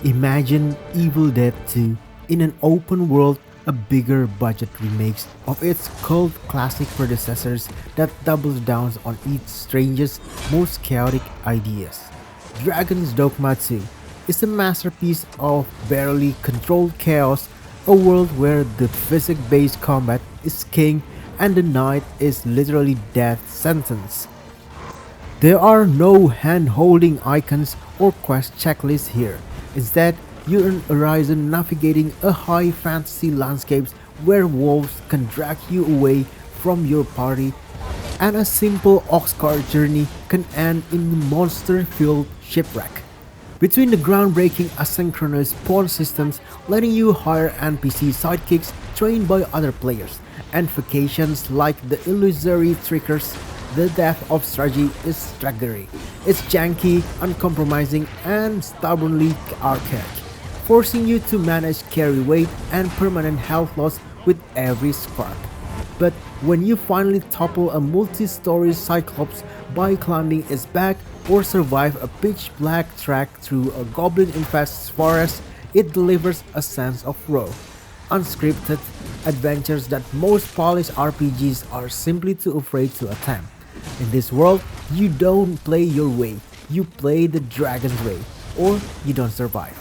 Imagine Evil Dead 2 in an open world, a bigger budget remakes of its cult classic predecessors that doubles down on its strangest, most chaotic ideas. Dragon's Dogma 2 is a masterpiece of barely controlled chaos, a world where the physics-based combat is king and the night is literally death sentence. There are no hand-holding icons or quest checklists here. Instead, you're on Horizon navigating a high fantasy landscapes where wolves can drag you away from your party, and a simple ox-cart journey can end in a monster-filled shipwreck. Between the groundbreaking asynchronous pawn systems letting you hire NPC sidekicks trained by other players, and vacations like the illusory trickers, the depth of strategy is staggering. It's janky, uncompromising, and stubbornly archaic, forcing you to manage carry weight and permanent health loss with every scrap. But when you finally topple a multi-story cyclops by climbing its back or survive a pitch black trek through a goblin-infested forest, it delivers a sense of raw, unscripted adventures that most polished RPGs are simply too afraid to attempt. In this world, you don't play your way, you play the dragon's way, or you don't survive.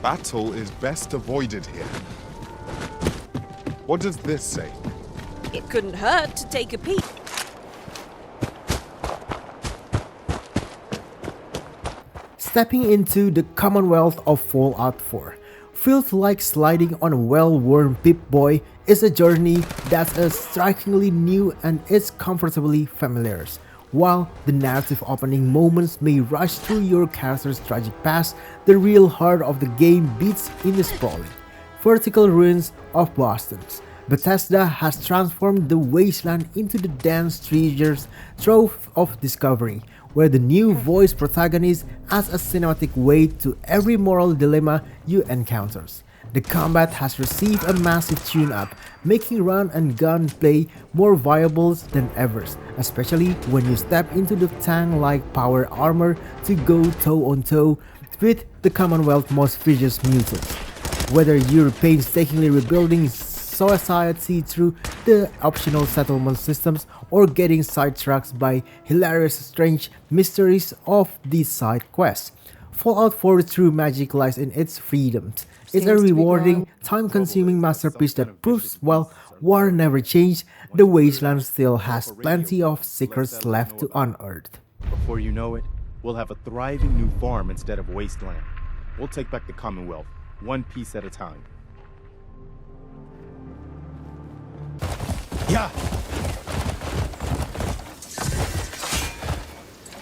Battle is best avoided here. What does this say? It couldn't hurt to take a peek. Stepping into the Commonwealth of Fallout 4 feels like sliding on a well-worn Pip-Boy is a journey that's strikingly new and is comfortably familiar. While the narrative opening moments may rush through your character's tragic past, the real heart of the game beats in the sprawling, vertical ruins of Boston. Bethesda has transformed the wasteland into the dense treasures trove of discovery, where the new voice protagonist adds a cinematic weight to every moral dilemma you encounter. The combat has received a massive tune-up, making run and gun play more viable than ever, especially when you step into the tank-like power armor to go toe-on-toe with the Commonwealth's most vicious mutants. Whether you're painstakingly rebuilding society through the optional settlement systems or getting sidetracked by hilarious strange mysteries of these side quests, Fallout 4's true magic lies in its freedoms. It's a rewarding, time-consuming masterpiece that proves while war never changed, the wasteland still has plenty of secrets left to unearth. Before you know it, we'll have a thriving new farm instead of wasteland. We'll take back the Commonwealth, one piece at a time. Yeah!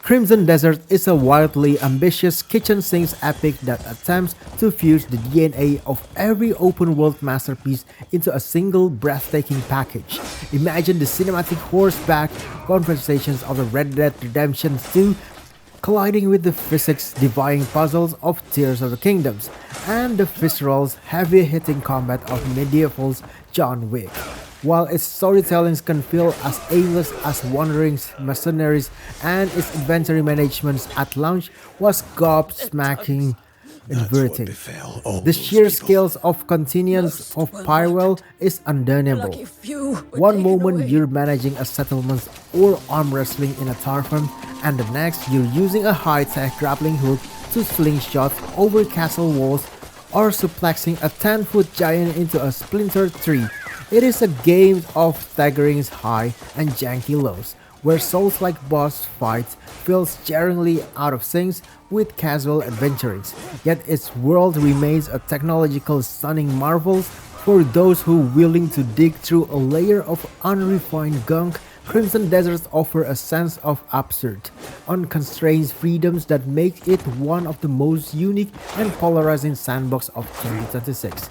Crimson Desert is a wildly ambitious kitchen sinks epic that attempts to fuse the DNA of every open-world masterpiece into a single breathtaking package. Imagine the cinematic horseback conversations of the Red Dead Redemption 2 colliding with the physics-defying puzzles of Tears of the Kingdoms, and the visceral, heavy-hitting combat of medieval's John Wick. While its storytelling can feel as aimless as wandering mercenaries, and its inventory management at launch was gobsmacking inverting. The sheer scales of continuance of Pyrewell is undeniable. One moment you're managing a settlement or arm wrestling in a tar farm, and the next you're using a high-tech grappling hook to slingshot over castle walls or suplexing a 10-foot giant into a splintered tree. It is a game of staggering high and janky lows, where Souls-like boss fights feel jarringly out of sync with casual adventurings, yet its world remains a technological stunning marvel for those who are willing to dig through a layer of unrefined gunk. Crimson Deserts offer a sense of absurd, unconstrained freedoms that make it one of the most unique and polarizing sandbox of 2026.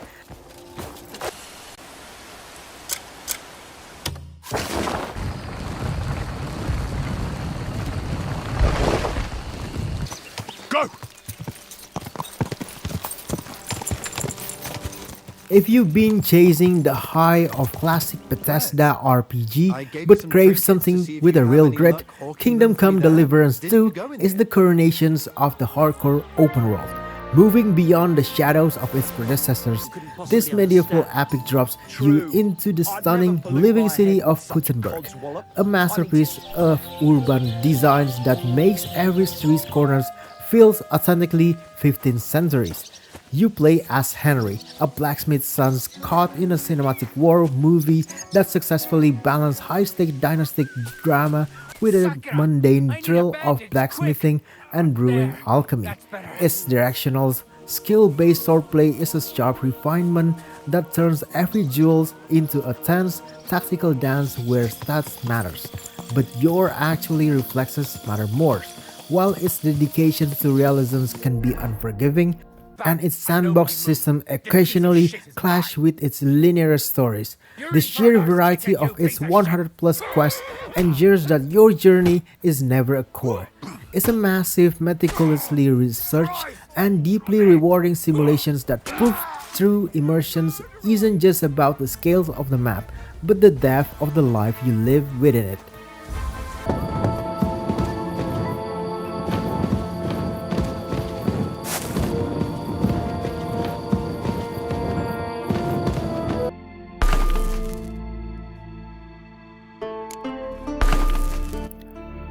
If you've been chasing the high of classic Bethesda RPG but crave something with a real grit, Kingdom Come Deliverance 2 is the coronation of the hardcore open world. Moving beyond the shadows of its predecessors, this medieval epic drops you into the stunning living city of Kuttenberg, a masterpiece of urban designs that makes every street corner feels authentically 15th centuries. You play as Henry, a blacksmith's son caught in a cinematic war movie that successfully balanced high-stakes dynastic drama with a mundane thrill of blacksmithing and brewing alchemy. Its directional, skill-based swordplay is a sharp refinement that turns every duel into a tense, tactical dance where stats matters, but your actually reflexes matter more. While its dedication to realism can be unforgiving, and its sandbox system occasionally clash with its linear stories, the sheer variety of its 100 plus quests ensures that your journey is never a chore. It's a massive, meticulously researched, and deeply rewarding simulations that prove true immersions isn't just about the scales of the map, but the depth of the life you live within it.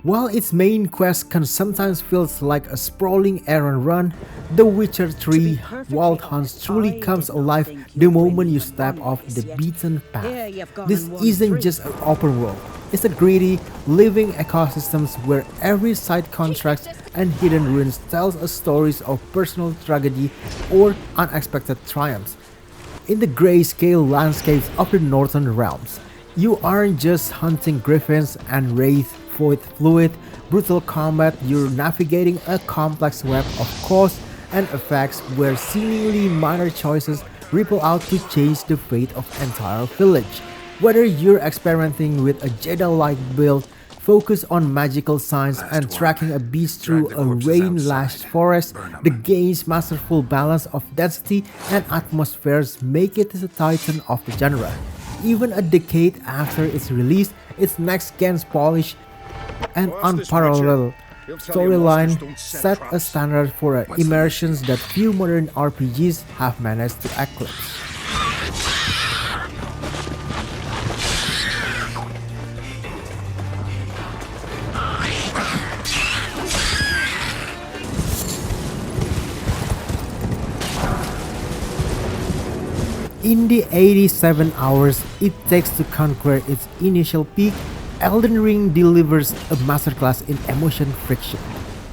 While its main quest can sometimes feel like a sprawling errand run, The Witcher 3 Wild Hunt truly comes alive the moment you step off the beaten path. This isn't just an open world, it's a gritty, living ecosystem where every side contract and hidden ruins tells us stories of personal tragedy or unexpected triumphs. In the grayscale landscapes of the Northern Realms, you aren't just hunting griffins and wraiths with fluid, brutal combat. You're navigating a complex web of cause and effects where seemingly minor choices ripple out to change the fate of entire village. Whether you're experimenting with a Jedi-like build, focus on magical signs, and tracking a beast through a rain-lashed forest, the game's masterful balance of density and atmospheres make it the titan of the genre. Even a decade after its release, its next-gen polish and unparalleled storyline set a standard for immersions that few modern RPGs have managed to eclipse. In the 87 hours it takes to conquer its initial peak, Elden Ring delivers a masterclass in emotion friction,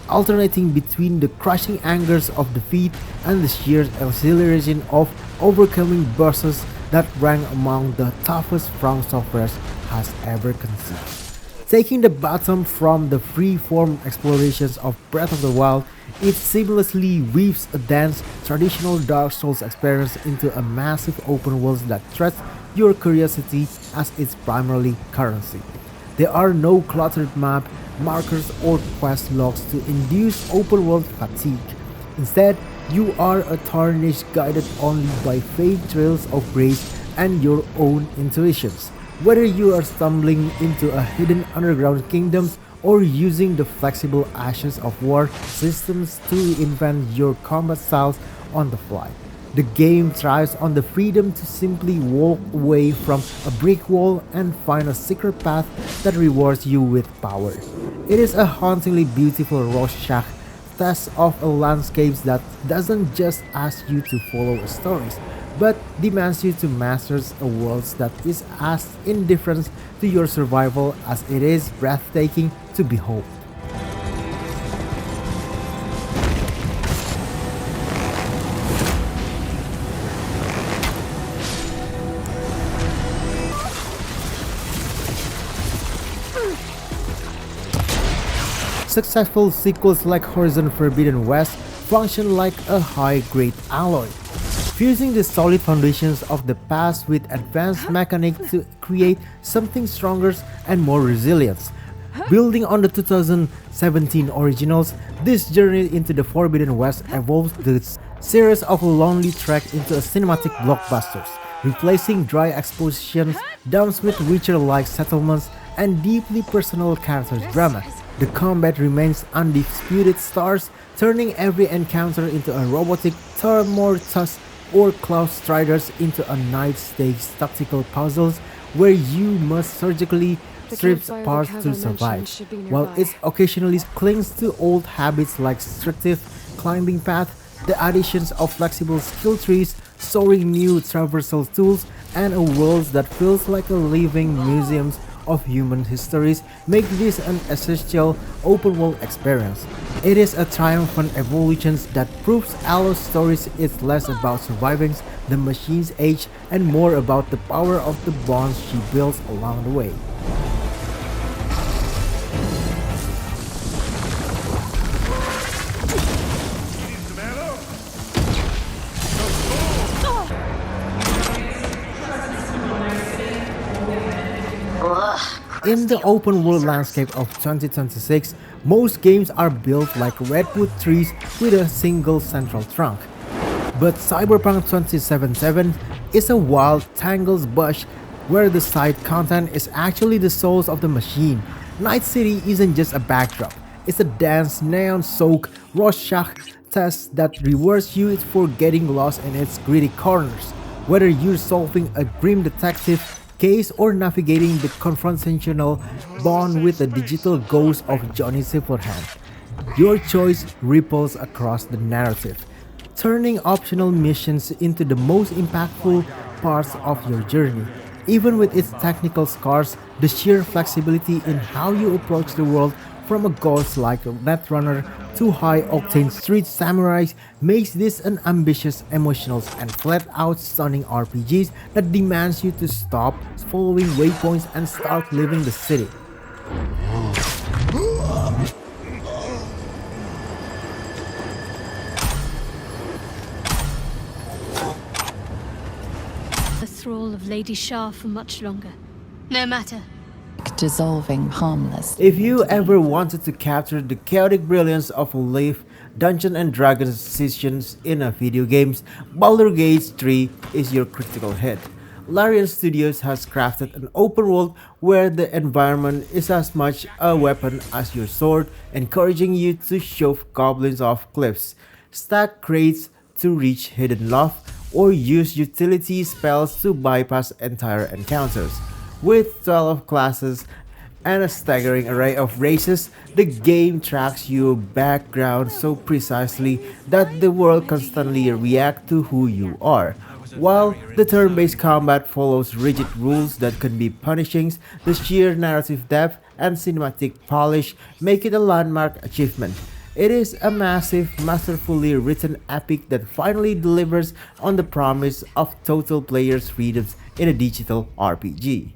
alternating between the crushing angers of defeat and the sheer exhilaration of overcoming bosses that rank among the toughest From Software has ever conceived. Taking the bottom from the free-form explorations of Breath of the Wild, it seamlessly weaves a dense, traditional Dark Souls experience into a massive open world that threats your curiosity as its primary currency. There are no cluttered map, markers or quest logs to induce open world fatigue. Instead, you are a tarnished guided only by faint trails of grace and your own intuitions. Whether you are stumbling into a hidden underground kingdoms or using the flexible ashes of war systems to invent your combat styles on the fly, the game thrives on the freedom to simply walk away from a brick wall and find a secret path that rewards you with power. It is a hauntingly beautiful Rorschach test of a landscape that doesn't just ask you to follow stories, but demands you to master a world that is as indifferent to your survival as it is breathtaking to behold. Successful sequels like Horizon Forbidden West function like a high-grade alloy, fusing the solid foundations of the past with advanced mechanics to create something stronger and more resilient. Building on the 2017 originals, this journey into the Forbidden West evolves the series of lonely trek into a cinematic blockbusters, replacing dry expositions, dumps with Witcher-like settlements, and deeply personal character drama. The combat remains undisputed stars, turning every encounter into a robotic Thermortus or Klaus Striders into a night-stakes tactical puzzles where you must surgically strip parts to survive. While it occasionally clings to old habits like restrictive climbing paths, the additions of flexible skill trees, soaring new traversal tools, and a world that feels like a living museum of human histories make this an essential open-world experience. It is a triumphant evolution that proves Alo's stories is less about surviving the machine's age and more about the power of the bonds she builds along the way. In the open world landscape of 2026, most games are built like redwood trees with a single central trunk. But Cyberpunk 2077 is a wild, tangled bush where the side content is actually the souls of the machine. Night City isn't just a backdrop, it's a dense, neon-soaked Rorschach test that rewards you for getting lost in its gritty corners. Whether you're solving a grim detective case or navigating the confrontational bond with the digital ghost of Johnny Silverhand, your choice ripples across the narrative, turning optional missions into the most impactful parts of your journey. Even with its technical scars, the sheer flexibility in how you approach the world, from a ghost like Netrunner to high-octane street samurais, makes this an ambitious, emotional, and flat-out stunning RPG that demands you to stop following waypoints and start living the city. The thrall of Lady Shah for much longer. No matter. Dissolving harmless. If you ever wanted to capture the chaotic brilliance of a live Dungeons and Dragons sessions in a video games, Baldur's Gate 3 is your critical hit. Larian Studios has crafted an open world where the environment is as much a weapon as your sword, encouraging you to shove goblins off cliffs, stack crates to reach hidden loft, or use utility spells to bypass entire encounters. With 12 classes and a staggering array of races, the game tracks your background so precisely that the world constantly reacts to who you are. While the turn-based combat follows rigid rules that can be punishing, the sheer narrative depth and cinematic polish make it a landmark achievement. It is a massive, masterfully written epic that finally delivers on the promise of total player's freedoms in a digital RPG.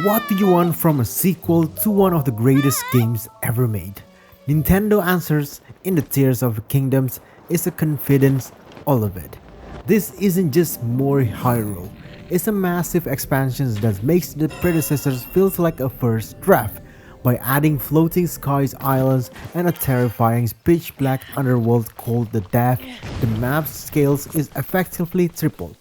What do you want from a sequel to one of the greatest games ever made? Nintendo answers in the Tears of the Kingdoms is a confidence, all of it. This isn't just more Hyrule, it's a massive expansion that makes the predecessors feel like a first draft. By adding floating skies islands and a terrifying pitch black underworld called the Death, the map's scales is effectively tripled.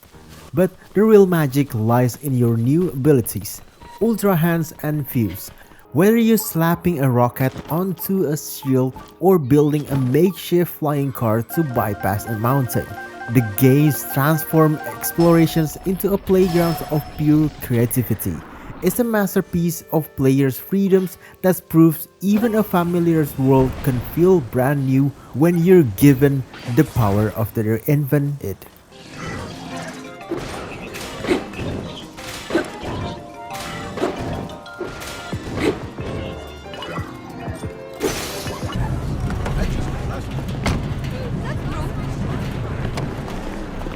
But the real magic lies in your new abilities, Ultra Hands and Fuse. Whether you're slapping a rocket onto a shield or building a makeshift flying car to bypass a mountain, the games transform explorations into a playground of pure creativity. It's a masterpiece of players' freedoms that proves even a familiar world can feel brand new when you're given the power of the reinvent it.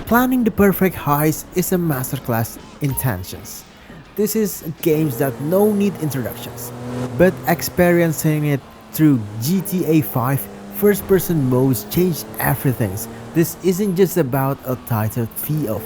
Planning the perfect heist is a masterclass in tensions. This is games that no need introductions, but experiencing it through GTA 5 first-person modes changed everything. This isn't just about a tighter POV.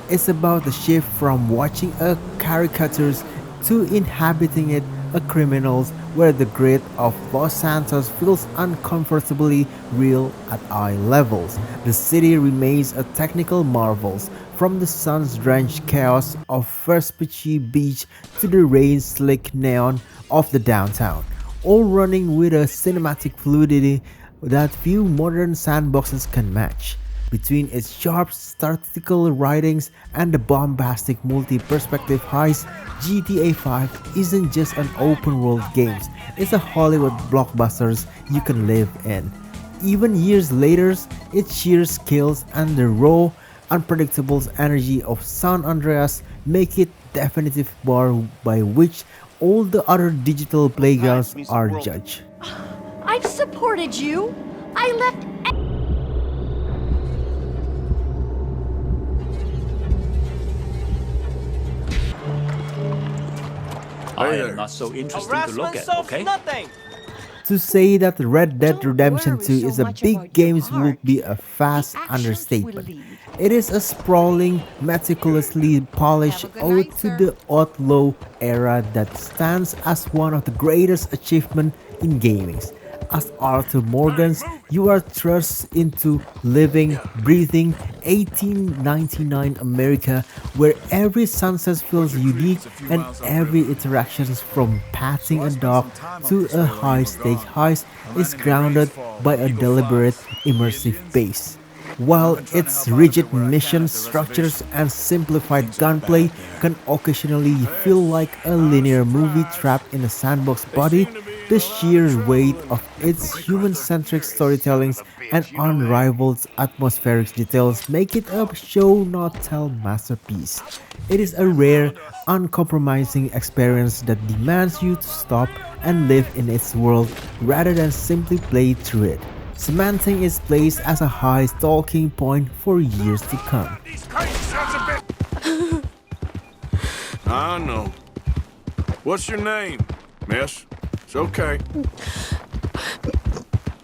It's about the shift from watching a caricatures to inhabiting it, a criminals where the grit of Los Santos feels uncomfortably real at eye levels. The city remains a technical marvel, from the sun's-drenched chaos of Vespucci Beach to the rain-slick neon of the downtown, all running with a cinematic fluidity that few modern sandboxes can match. Between its sharp statistical writings and the bombastic multi-perspective heists, GTA 5 isn't just an open-world game, it's a Hollywood blockbuster you can live in. Even years later, its sheer skills and the raw, unpredictable energy of San Andreas make it definitive bar by which all the other digital playgrounds are judged. I've supported you. I left. I am not so interesting to look at, okay? Nothing. To say that Red Dead Don't Redemption worry 2 so is a much big about game your would heart. be a fast The actions understatement. will lead. It is a sprawling, meticulously polished Have a good ode night, to sir. the Outlaw era that stands as one of the greatest achievements in gaming. As Arthur Morgans, you are thrust into living, breathing 1899 America where every sunset feels unique and every interaction from patting a dog to a high-stake heist is grounded by a deliberate, immersive pace. While its rigid mission structures and simplified gunplay can occasionally feel like a linear movie trapped in a sandbox body, the sheer weight of its human-centric storytelling and unrivaled atmospheric details make it a show-not-tell masterpiece. It is a rare, uncompromising experience that demands you to stop and live in its world rather than simply play through it, cementing its place as a high talking point for years to come. I know. What's your name, miss? It's okay.